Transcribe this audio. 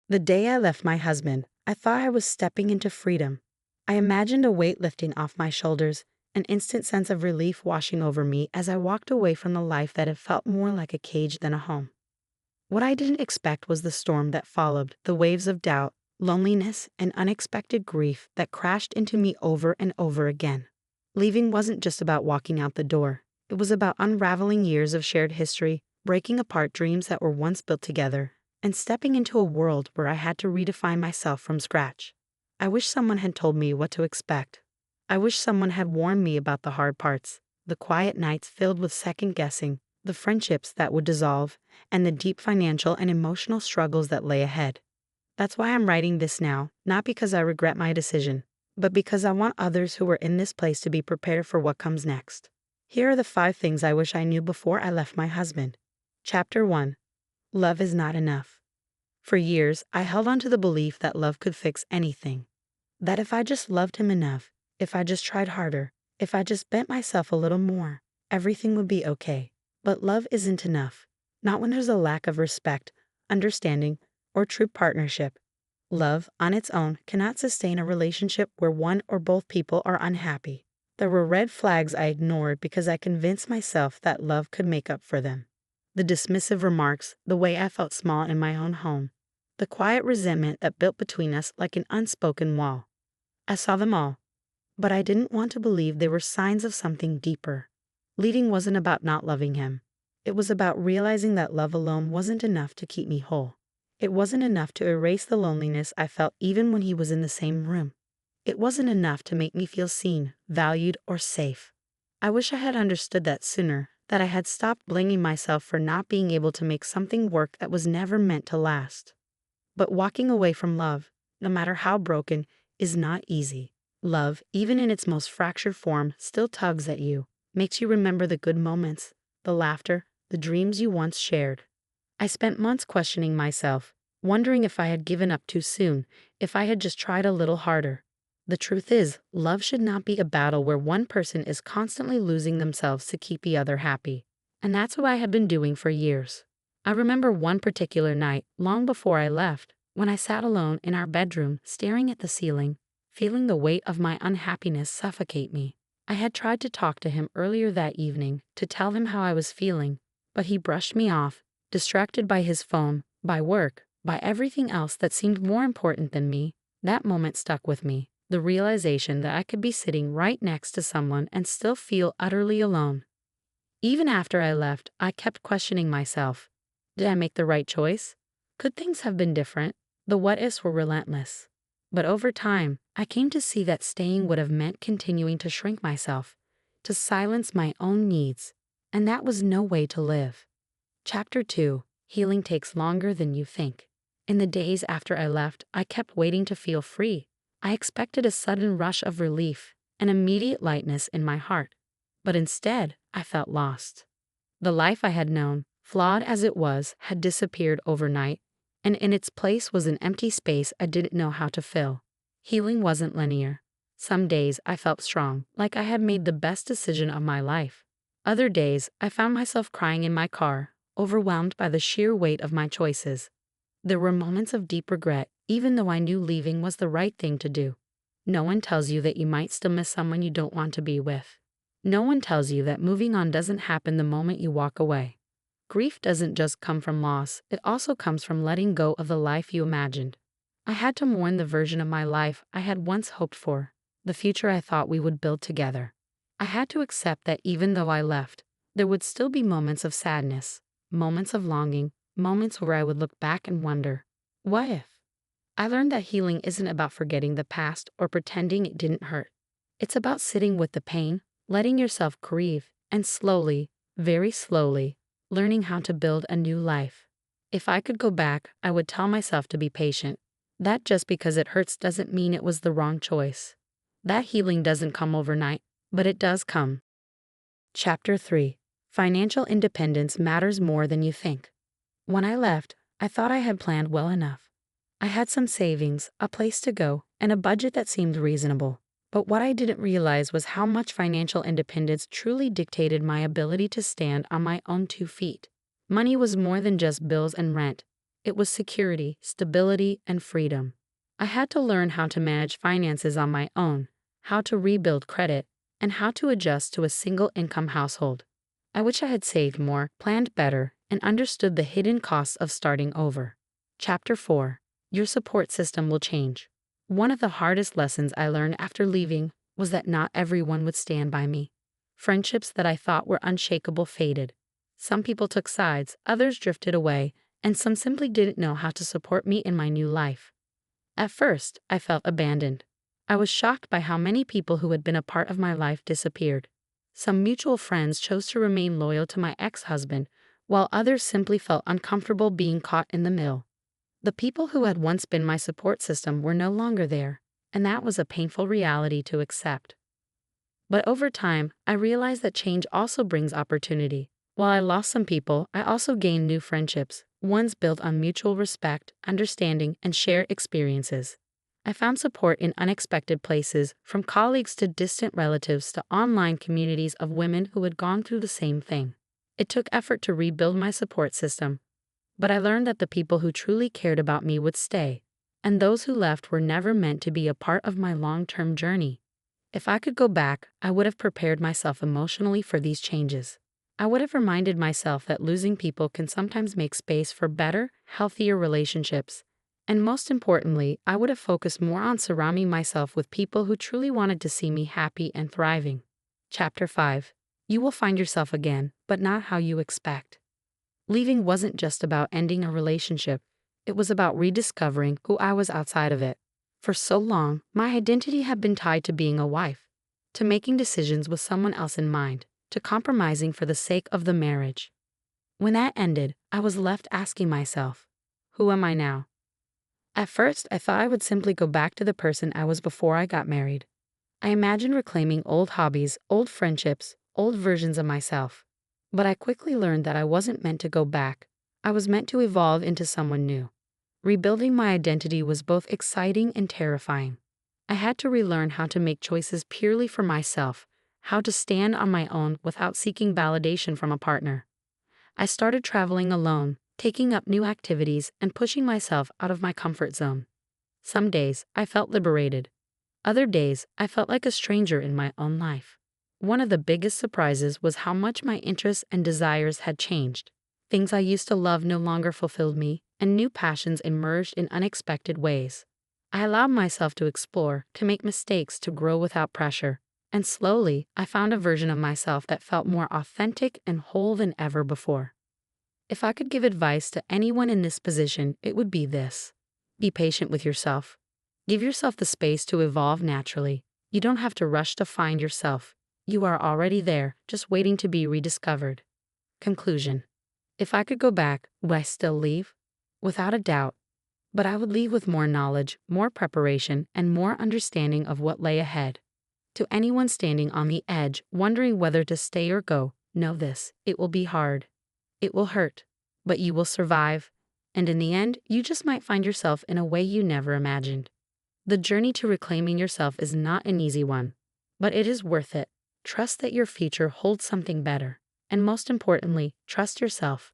The day I left my husband, I thought I was stepping into freedom. I imagined a weight lifting off my shoulders, an instant sense of relief washing over me as I walked away from the life that had felt more like a cage than a home. What I didn't expect was the storm that followed, the waves of doubt, loneliness, and unexpected grief that crashed into me over and over again. Leaving wasn't just about walking out the door. It was about unraveling years of shared history, breaking apart dreams that were once built together, and stepping into a world where I had to redefine myself from scratch. I wish someone had told me what to expect. I wish someone had warned me about the hard parts, the quiet nights filled with second guessing, the friendships that would dissolve, and the deep financial and emotional struggles that lay ahead. That's why I'm writing this now, not because I regret my decision, but because I want others who are in this place to be prepared for what comes next. Here are the 5 things I wish I knew before I left my husband. Chapter 1. Love is not enough. For years, I held on to the belief that love could fix anything. That if I just loved him enough, if I just tried harder, if I just bent myself a little more, everything would be okay. But love isn't enough. Not when there's a lack of respect, understanding, or true partnership. Love, on its own, cannot sustain a relationship where one or both people are unhappy. There were red flags I ignored because I convinced myself that love could make up for them. The dismissive remarks, the way I felt small in my own home, the quiet resentment that built between us like an unspoken wall. I saw them all, but I didn't want to believe they were signs of something deeper. Leaving wasn't about not loving him. It was about realizing that love alone wasn't enough to keep me whole. It wasn't enough to erase the loneliness I felt even when he was in the same room. It wasn't enough to make me feel seen, valued, or safe. I wish I had understood that sooner, that I had stopped blaming myself for not being able to make something work that was never meant to last. But walking away from love, no matter how broken, is not easy. Love, even in its most fractured form, still tugs at you, makes you remember the good moments, the laughter, the dreams you once shared. I spent months questioning myself, wondering if I had given up too soon, if I had just tried a little harder. The truth is, love should not be a battle where one person is constantly losing themselves to keep the other happy. And that's what I had been doing for years. I remember one particular night, long before I left, when I sat alone in our bedroom, staring at the ceiling, feeling the weight of my unhappiness suffocate me. I had tried to talk to him earlier that evening, to tell him how I was feeling, but he brushed me off, distracted by his phone, by work, by everything else that seemed more important than me. That moment stuck with me, the realization that I could be sitting right next to someone and still feel utterly alone. Even after I left, I kept questioning myself. Did I make the right choice? Could things have been different? The what-ifs were relentless. But over time, I came to see that staying would have meant continuing to shrink myself, to silence my own needs, and that was no way to live. Chapter 2. Healing takes longer than you think. In the days after I left, I kept waiting to feel free. I expected a sudden rush of relief, an immediate lightness in my heart. But instead, I felt lost. The life I had known, flawed as it was, had disappeared overnight, and in its place was an empty space I didn't know how to fill. Healing wasn't linear. Some days I felt strong, like I had made the best decision of my life. Other days, I found myself crying in my car, overwhelmed by the sheer weight of my choices. There were moments of deep regret, even though I knew leaving was the right thing to do. No one tells you that you might still miss someone you don't want to be with. No one tells you that moving on doesn't happen the moment you walk away. Grief doesn't just come from loss, it also comes from letting go of the life you imagined. I had to mourn the version of my life I had once hoped for, the future I thought we would build together. I had to accept that even though I left, there would still be moments of sadness, moments of longing, moments where I would look back and wonder, what if? I learned that healing isn't about forgetting the past or pretending it didn't hurt. It's about sitting with the pain, letting yourself grieve, and slowly, very slowly, learning how to build a new life. If I could go back, I would tell myself to be patient. That just because it hurts doesn't mean it was the wrong choice. That healing doesn't come overnight, but it does come. Chapter 3. Financial independence matters more than you think. When I left, I thought I had planned well enough. I had some savings, a place to go, and a budget that seemed reasonable. But what I didn't realize was how much financial independence truly dictated my ability to stand on my own 2 feet. Money was more than just bills and rent. It was security, stability, and freedom. I had to learn how to manage finances on my own, how to rebuild credit, and how to adjust to a single income household. I wish I had saved more, planned better, and understood the hidden costs of starting over. Chapter 4. Your support system will change. One of the hardest lessons I learned after leaving was that not everyone would stand by me. Friendships that I thought were unshakable faded. Some people took sides, others drifted away, and some simply didn't know how to support me in my new life. At first, I felt abandoned. I was shocked by how many people who had been a part of my life disappeared. Some mutual friends chose to remain loyal to my ex-husband, while others simply felt uncomfortable being caught in the middle. The people who had once been my support system were no longer there, and that was a painful reality to accept. But over time, I realized that change also brings opportunity. While I lost some people, I also gained new friendships, ones built on mutual respect, understanding, and shared experiences. I found support in unexpected places, from colleagues to distant relatives to online communities of women who had gone through the same thing. It took effort to rebuild my support system, but I learned that the people who truly cared about me would stay, and those who left were never meant to be a part of my long-term journey. If I could go back, I would have prepared myself emotionally for these changes. I would have reminded myself that losing people can sometimes make space for better, healthier relationships. And most importantly, I would have focused more on surrounding myself with people who truly wanted to see me happy and thriving. Chapter 5. You will find yourself again, but not how you expect. Leaving wasn't just about ending a relationship. It was about rediscovering who I was outside of it. For so long, my identity had been tied to being a wife, to making decisions with someone else in mind, to compromising for the sake of the marriage. When that ended, I was left asking myself, who am I now? At first, I thought I would simply go back to the person I was before I got married. I imagined reclaiming old hobbies, old friendships, old versions of myself. But I quickly learned that I wasn't meant to go back. I was meant to evolve into someone new. Rebuilding my identity was both exciting and terrifying. I had to relearn how to make choices purely for myself, how to stand on my own without seeking validation from a partner. I started traveling alone, taking up new activities, and pushing myself out of my comfort zone. Some days, I felt liberated. Other days, I felt like a stranger in my own life. One of the biggest surprises was how much my interests and desires had changed. Things I used to love no longer fulfilled me, and new passions emerged in unexpected ways. I allowed myself to explore, to make mistakes, to grow without pressure. And slowly, I found a version of myself that felt more authentic and whole than ever before. If I could give advice to anyone in this position, it would be this. Be patient with yourself. Give yourself the space to evolve naturally. You don't have to rush to find yourself. You are already there, just waiting to be rediscovered. Conclusion. If I could go back, would I still leave? Without a doubt. But I would leave with more knowledge, more preparation, and more understanding of what lay ahead. To anyone standing on the edge, wondering whether to stay or go, know this: it will be hard. It will hurt, but you will survive. And in the end, you just might find yourself in a way you never imagined. The journey to reclaiming yourself is not an easy one, but it is worth it. Trust that your future holds something better. And most importantly, trust yourself.